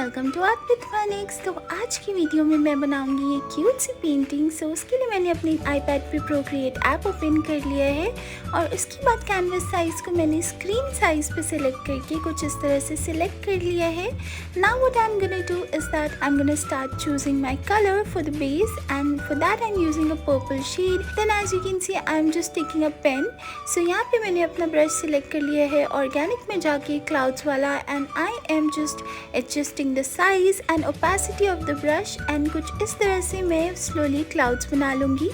Welcome to art with Phoenix. तो आज की वीडियो में मैं बनाऊंगी ये क्यूट सी पेंटिंग। सो उसके लिए मैंने अपनी आईपैड पे प्रोक्रिएट ऐप ओपन कर लिया है और उसके बाद कैनवस साइज़ को मैंने स्क्रीन साइज़ पे सिलेक्ट करके कुछ इस तरह से सिलेक्ट कर लिया है। Now what I am gonna do is that I am gonna start choosing my colour for the base and for that I am using a purple shade. Then as you can see I am just taking a pen. So यहाँ पे मैंने अपना brush select कर लिया है organic में जाके clouds वाला, and I am just adjusting the size and opacity of the brush and कुछ इस तरह से मैं slowly clouds बना लूँगी।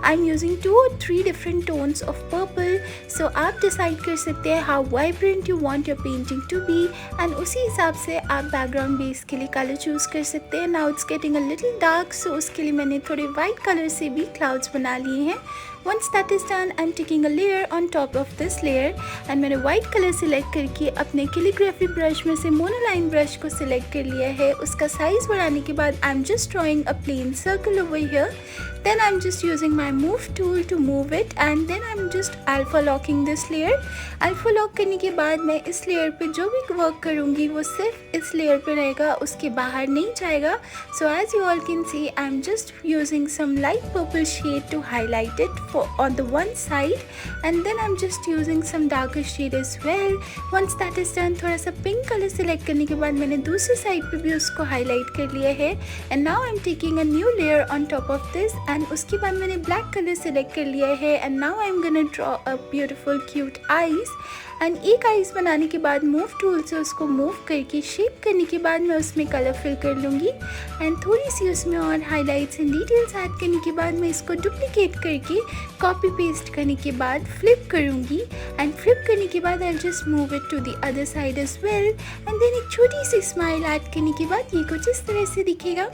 I'm using 2 or 3 different tones of purple, so आप decide कर सकते हैं how vibrant you want your painting to be, and उसी हिसाब से आप background base के लिए color choose कर सकते हैं। Now it's getting a little dark, so उसके लिए मैंने थोड़े white color से भी clouds बना लिए हैं। Once that is done, I'm taking a layer on top of this layer, and मैंने white color select करके अपने calligraphy brush में से Monoline brush को select कर लिया है। उसका size बढ़ाने के बाद I'm just drawing a plain circle over here. Then I'm just using my move tool to move it, and then I'm just alpha locking this layer. Alpha lock करने के बाद मैं इस layer पे जो भी work करूँगी वो सिर्फ इस layer पे रहेगा, उसके बाहर नहीं जाएगा। So as you all can see, I'm just using some light purple shade to highlight it on the one side, and then I'm just using some darker shade as well. Once that is done, थोड़ा सा pink color select करने के बाद मैंने दूसरी side पे भी उसको highlight कर लिया है, and now I'm taking a new layer on top of this, and उसके बाद मैंने black color select कर लिया है, and now I'm gonna draw a beautiful cute eyes. And एक आइज़ बनाने के बाद मूव टूल से उसको मूव करके शेप करने के बाद मैं उसमें कलर फिल कर लूँगी, एंड थोड़ी सी उसमें और हाइलाइट्स एंड डिटेल्स ऐड करने के बाद मैं इसको डुप्लिकेट करके कॉपी पेस्ट करने के बाद फ्लिप करूँगी, एंड फ्लिप करने के बाद I just move it to the other side as well, and then एक छोटी सी स्माइल ऐड करने के बाद ये कुछ इस तरह से दिखेगा।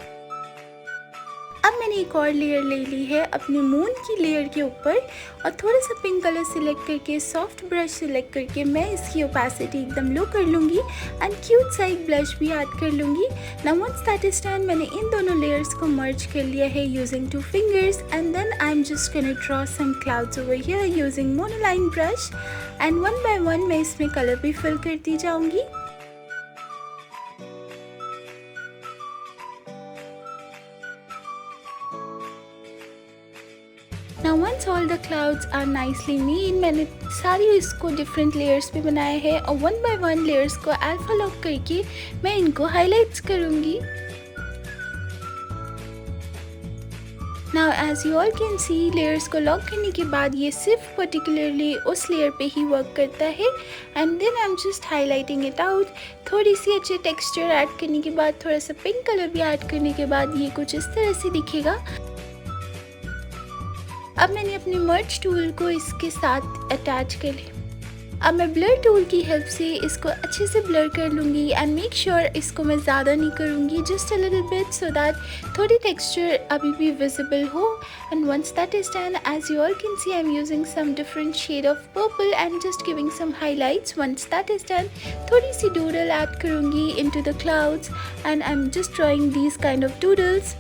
अब मैंने एक और लेयर ले ली है अपने मून की लेयर के ऊपर, और थोड़ा सा पिंक कलर सिलेक्ट करके सॉफ्ट ब्रश सिलेक्ट करके मैं इसकी ओपेसिटी एकदम लो कर लूँगी, एंड क्यूट सा एक ब्लश भी ऐड कर लूँगी। Now once that is done, मैंने इन दोनों लेयर्स को मर्ज कर लिया है using 2 fingers, and then I am just gonna draw some clouds over here using monoline brush, and one by one मैं इसमें कलर भी फिल करती जाऊँगी। Now once all the clouds are nicely made, मैंने सारी इसको डिफरेंट लेयर्स पे बनाया है, और 1 by 1 लेयर्स को अल्फा लॉक करके मैं इनको हाइलाइट्स करूँगी। Now as you all can see, layers को लॉक करने के बाद ये सिर्फ पर्टिकुलरली उस लेयर पे ही वर्क करता है, and then I am just highlighting it out. थोड़ी सी अच्छे टेक्सचर ऐड करने के बाद, थोड़ा सा पिंक कलर भी ऐड करने के बाद ये कुछ इस तरह से दिखेगा। अब मैंने अपने मर्ज टूल को इसके साथ अटैच कर लिया। अब मैं ब्लर टूल की हेल्प से इसको अच्छे से ब्लर कर लूँगी, एंड मेक श्योर इसको मैं ज़्यादा नहीं करूँगी, just a little bit, so that थोड़ी टेक्सचर अभी भी विजिबल हो। And once that is done, as you all can see, I am using some different shade of purple and just giving some highlights. Once that is done, थोड़ी सी doodle add करूँगी into the clouds, and I am just drawing these kind of doodles.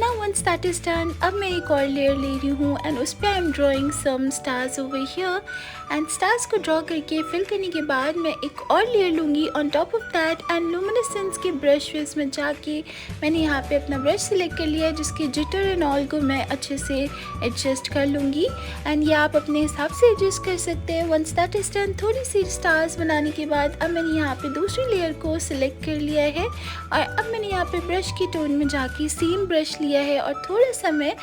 Now once that is done, अब मैं एक और layer ले रही हूँ, एंड उस पर I am drawing some stars over here, and stars को ड्रॉ करके फिल करने के बाद मैं एक और लेयर लूँगी on top of that, and luminescence के ब्रश विज में जाके मैंने यहाँ पे अपना ब्रश सिलेक्ट कर लिया है, जिसके जिटर एंड ऑल को मैं अच्छे से एडजस्ट कर लूँगी, एंड ये आप अपने हिसाब से एडजस्ट कर सकते हैं। वंस दैट इज डन, थोड़ी सी स्टार्स बनाने के बाद अब मैंने यहाँ पे दूसरी लेयर को सिलेक्ट कर लिया है, और अब मैंने यहाँ पे ब्रश की टोन में जाके सेम ब्रश लिया है, और थोड़ा सा मैं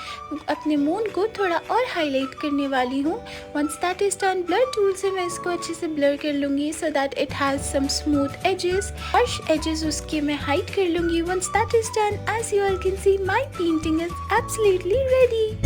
अपने मून को थोड़ा और हाईलाइट करने वाली हूँ। Once that is done, blur tool से मैं इसको अच्छे से ब्लर कर लूँगी, so that it has some smooth edges, और एजेस उसके मैं हाइड कर लूँगी। Once that is done, as you all can see, my painting is absolutely ready.